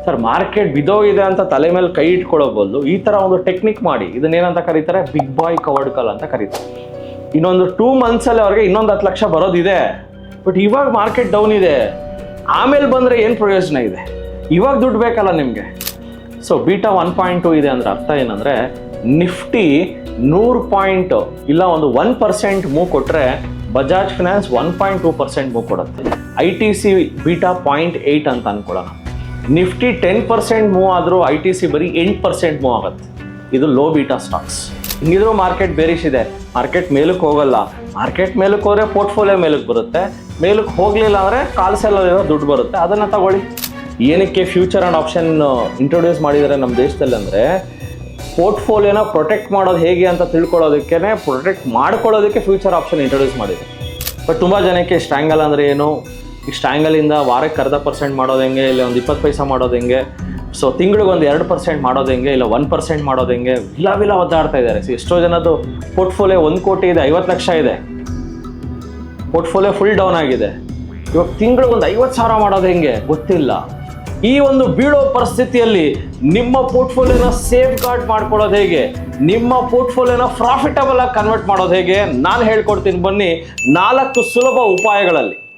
Sir market ಬಿದೋಗಿದೆ ಅಂತ ತಲೆ ಮೇಲೆ ಕೈ ಇಟ್ಕೊಳ್ಳೋ ಬದಲು ಈ ಥರ ಒಂದು ಟೆಕ್ನಿಕ್ ಮಾಡಿ, ಇದನ್ನೇನಂತ ಕರೀತಾರೆ, ಬಿಗ್ ಬಾಯ್ ಕವರ್ಡ್ ಕಾಲ್ ಅಂತ ಕರೀತಾರೆ. ಇನ್ನೊಂದು 2 monthsಲ್ಲಿ ಅವ್ರಿಗೆ ಇನ್ನೊಂದು 10 ಲಕ್ಷ ಬರೋದಿದೆ. ಬಟ್ ಇವಾಗ ಮಾರ್ಕೆಟ್ ಡೌನ್ ಇದೆ, ಆಮೇಲೆ ಬಂದರೆ ಏನು ಪ್ರಯೋಜನ ಇದೆ? ಇವಾಗ ದುಡ್ಡು ಬೇಕಲ್ಲ ನಿಮಗೆ. ಸೊ ಬೀಟಾ 1.2 ಇದೆ ಅಂದರೆ ಅರ್ಥ ಏನಂದರೆ, ನಿಫ್ಟಿ 100 ಪಾಯಿಂಟ್ ಇಲ್ಲ ಒಂದು 1% ಮೂವ್ ಕೊಟ್ಟರೆ ಬಜಾಜ್ ಫಿನಾನ್ಸ್ 1.2% ಮೂವ್ ಕೊಡುತ್ತೆ. ITC ಬೀಟಾ 0.8 ಅಂತ ಅನ್ಕೊಳ್ಳೋಣ. ನಿಫ್ಟಿ 10% ಮೂವ್ ಆದರೂ ITC ಬರೀ 8% ಮೂವ್ ಆಗುತ್ತೆ. ಇದು ಲೋ ಬೀಟಾ ಸ್ಟಾಕ್ಸ್. ಹಿಂಗಿದ್ರು ಮಾರ್ಕೆಟ್ ಬೇರಿಶ್ ಇದೆ, ಮಾರ್ಕೆಟ್ ಮೇಲಕ್ಕೆ ಹೋಗಲ್ಲ. ಮಾರ್ಕೆಟ್ ಮೇಲಕ್ಕೆ ಹೋದರೆ ಪೋರ್ಟ್ಫೋಲಿಯೋ ಮೇಲಕ್ಕೆ ಬರುತ್ತೆ, ಮೇಲಕ್ಕೆ ಹೋಗಲಿಲ್ಲ ಅಂದರೆ ಕಾಲ್ಸೆಲ್ಲೋ ದುಡ್ಡು ಬರುತ್ತೆ, ಅದನ್ನು ತಗೊಳ್ಳಿ. ಏನಕ್ಕೆ ಫ್ಯೂಚರ್ ಆ್ಯಂಡ್ ಆಪ್ಷನ್ ಇಂಟ್ರೊಡ್ಯೂಸ್ ಮಾಡಿದ್ದಾರೆ ನಮ್ಮ ದೇಶದಲ್ಲಿ ಅಂದರೆ, ಪೋರ್ಟ್ಫೋಲಿಯೋನ ಪ್ರೊಟೆಕ್ಟ್ ಮಾಡೋದು ಹೇಗೆ ಅಂತ ತಿಳ್ಕೊಳ್ಳೋದಕ್ಕೆ, ಪ್ರೊಟೆಕ್ಟ್ ಮಾಡ್ಕೊಳ್ಳೋದಕ್ಕೆ ಫ್ಯೂಚರ್ ಆಪ್ಷನ್ ಇಂಟ್ರೊಡ್ಯೂಸ್ ಮಾಡಿದೆ. ಬಟ್ ತುಂಬ ಜನಕ್ಕೆ ಸ್ಟ್ಯಾಂಗಲ್ ಅಂದರೆ ಏನು, ಈ ಸ್ಟ್ಯಾಂಗಲಿಂದ ವಾರಕ್ಕೆ 0.5% ಮಾಡೋದು ಹೆಂಗೆ, ಇಲ್ಲ ಒಂದು 20 ಪೈಸೆ ಮಾಡೋದು ಹೆಂಗೆ, ಸೊ ತಿಂಗಳಿಗೆ ಒಂದು 2% ಮಾಡೋದು ಹೆಂಗೆ, ಇಲ್ಲ 1% ಮಾಡೋದು ಹೆಂಗೆ, ವಿಲ ಒದ್ದಾಡ್ತಾ ಇದ್ದಾರೆ. ಎಷ್ಟೋ ಜನದ್ದು ಪೋರ್ಟ್ಫೋಲಿಯೋ 1 ಕೋಟಿ ಇದೆ, 50 ಲಕ್ಷ ಇದೆ, ಪೋರ್ಟ್ಫೋಲಿಯೋ ಫುಲ್ ಡೌನ್ ಆಗಿದೆ. ಇವಾಗ ತಿಂಗಳಿಗೆ ಒಂದು 50,000 ಮಾಡೋದು ಹೆಂಗೆ ಗೊತ್ತಿಲ್ಲ. ಈ ಒಂದು ಬೀಳೋ ಪರಿಸ್ಥಿತಿಯಲ್ಲಿ ನಿಮ್ಮ ಪೋರ್ಟ್ಫೋಲಿಯೋನ ಸೇಫ್ ಗಾರ್ಡ್ ಮಾಡ್ಕೊಳ್ಳೋದು ಹೇಗೆ, ನಿಮ್ಮ ಪೋರ್ಟ್ಫೋಲಿಯೋನ ಪ್ರಾಫಿಟಬಲ್ ಆಗಿ ಕನ್ವರ್ಟ್ ಮಾಡೋದು ಹೇಗೆ, ನಾನು ಹೇಳ್ಕೊಡ್ತೀನಿ ಬನ್ನಿ 4 ಸುಲಭ ಉಪಾಯಗಳಲ್ಲಿ.